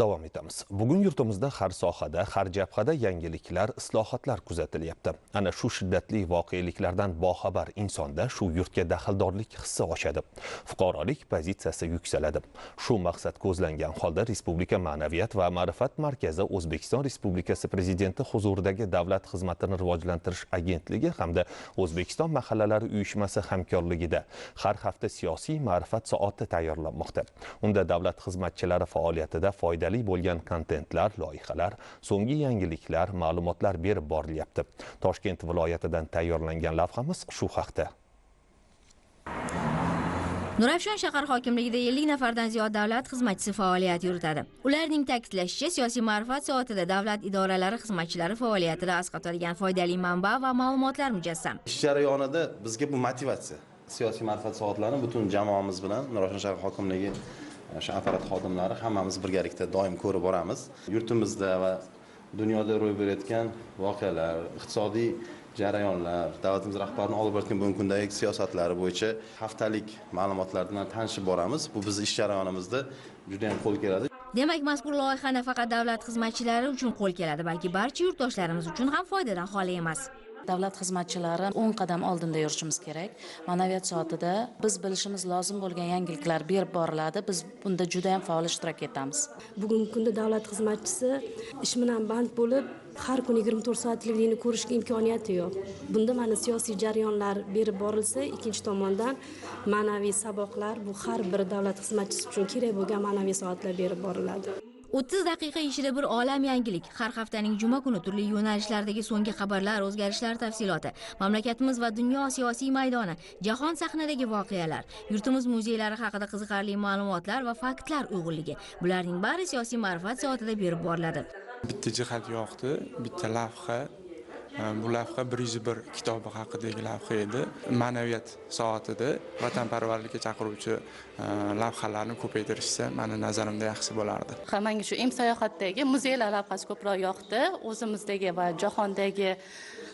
Davom etamiz. Bugun yurtimizda har sohada, har jabhada yangiliklar, islohotlar kuzatilyapti. Ana shu shiddatli voqeliklardan boxabar insonda shu yurtga daxldorlik hissi oshadi. Fuqarolik pozitsiyasi yuksaladi. Shu maqsad ko'zlangan holda Respublika Ma'naviyat va ma'rifat markazi O'zbekiston Respublikasi Prezidenti huzuridagi Davlat xizmatini rivojlantirish agentligi hamda O'zbekiston mahallalari uyushmasi hamkorligida har hafta siyosiy ma'rifat soati tayyorlanmoqda. Unda davlat xizmatchilari faoliyatida foydali bo'lgan kontentlar, loyihalar, so'nggi yangiliklar, ma'lumotlar berib borilyapti. Toshkent viloyatidan tayyorlangan lavhamiz shu haqda. Nurafshon shahar hokimligida 50 nafardan ziyod davlat xizmatchisi faoliyat yuritadi. Ularning ta'kidlashicha, siyosiy ma'rifat soatida davlat idoralari xizmatchilari faoliyatida asqatadigan foydali manba va ma'lumotlar mujassam. Ish jarayonida bizga bu motivatsiya. Siyosiy ma'rifat soatlarini butun jamoamiz bilan Nurafshon shahar hokimligi shu apparat xodimlari hammamiz birgalikda doim ko'rib boramiz. Yurtimizda va dunyoda ro'y berayotgan voqealar, iqtisodiy jarayonlar, davlatimiz rahbarining olib borayotgan bugungi kundagi siyosatlari bo'yicha haftalik ma'lumotlar bilan tanishib boramiz. Bu bizning ish jarayonimizda juda ham qo'l keladi. Demak, mazkur loyiha nafaqat davlat xizmatchilari uchun qo'l keladi, balki barcha yurtdoshlarimiz uchun ham foydadan xoli emas. Davlat xizmatchilari 10 qadam oldinda yurishimiz kerak. Ma'naviyat soatida biz bilishimiz lozim bo'lgan yangiliklar berib boriladi. Biz bunda juda ham faol ishtirok etamiz. Bugungi kunda davlat xizmatchisi ish bilan band bo'lib, har kuni 24 soatlikni ko'rishga imkoniyati yo'q. Bunda mana siyosiy jarayonlar berib borilsa, ikkinchi tomondan ma'naviy saboqlar, bu har bir davlat xizmatchisi uchun kerak bo'lgan ma'naviy soatlar berib boriladi. 30 daqiqa ichida bir olam yangilik. Har haftaning juma kuni turli yo'nalishlardagi so'nggi xabarlar, o'zgarishlar tafsiloti, mamlakatimiz va dunyo siyosiy maydoni, jahon sahnadagi voqealar, yurtimiz muzeylari haqida qiziqarli ma'lumotlar va faktlar uyg'unligi. Bularning bari siyosiy ma'rifat soatida berib boriladi. Bitta jihat yo'qdi, bitta lavha. Bu lavha 101 kitobi haqidagi lavha edi. Ma'naviyat soatida vatanparvarlikka chaqiruvchi lavhalarni ko'paytirishsa, meni nazarimda yaxshi bo'lardi. Menga shu sayohatdagi muzeylar lavhasi ko'proq yoqdi. O'zimizdagi va jahondagi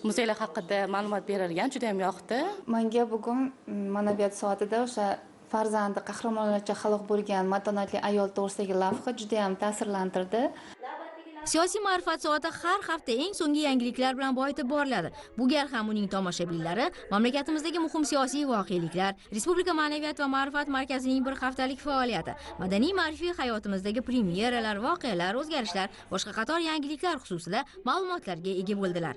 muzeylar haqida ma'lumot berilgan juda ham yoqdi. Menga bugun ma'naviyat soatida o'sha farzandi qahramonlarcha halok bo'lgan matonatli ayol to'g'risidagi lavha juda ham ta'sirlantirdi. Siyosiy ma'rifat soati har hafta eng so'nggi yangiliklar bilan boyitib boriladi. Bu gal ham uning tomoshabinlari mamlakatimizdagi muhim siyosiy voqeliklar, Respublika Ma'naviyat va ma'rifat markazining bir haftalik faoliyati, madaniy-ma'rifiy hayotimizdagi premyeralar, voqealar, o'zgarishlar, boshqa qator yangiliklar xususida ma'lumotlarga ega bo'ldilar.